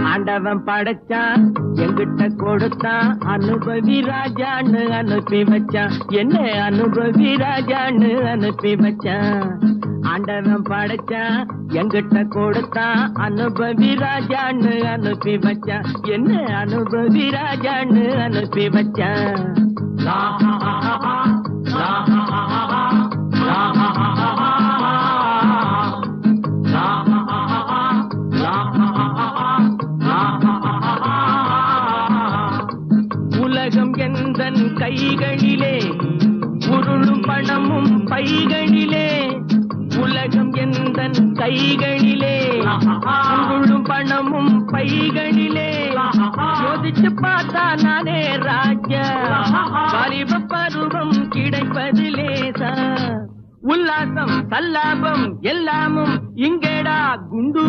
ஆண்டவன் படைச்சான் எங்கிட்ட கொடுத்தான் அனுபவி ராஜான்னு அனுப்பி வச்சான் என்ன அனுபவி ராஜான்னு அனுப்பி வச்சான் ஆண்டவன் படைச்சான் எங்கிட்ட கொடுத்தான் அனுபவி ராஜான்னு அனுப்பி வச்சான் என்ன அனுபவி ராஜான்னு அனுப்பி வச்சான் உலகம் எந்தன் கைகளிலே உருளும் பணமும் பைகளிலே உலகம் எந்தன் கைகளிலே உருளும் பணமும் பைகளிலே யோசிச்சு பார்த்தா நானே ராஜா வாலிப பருவம் கிடைப்பது லேசா உல்லாசம் சல்லாபம் எல்லாமும் இங்கேடா குண்டு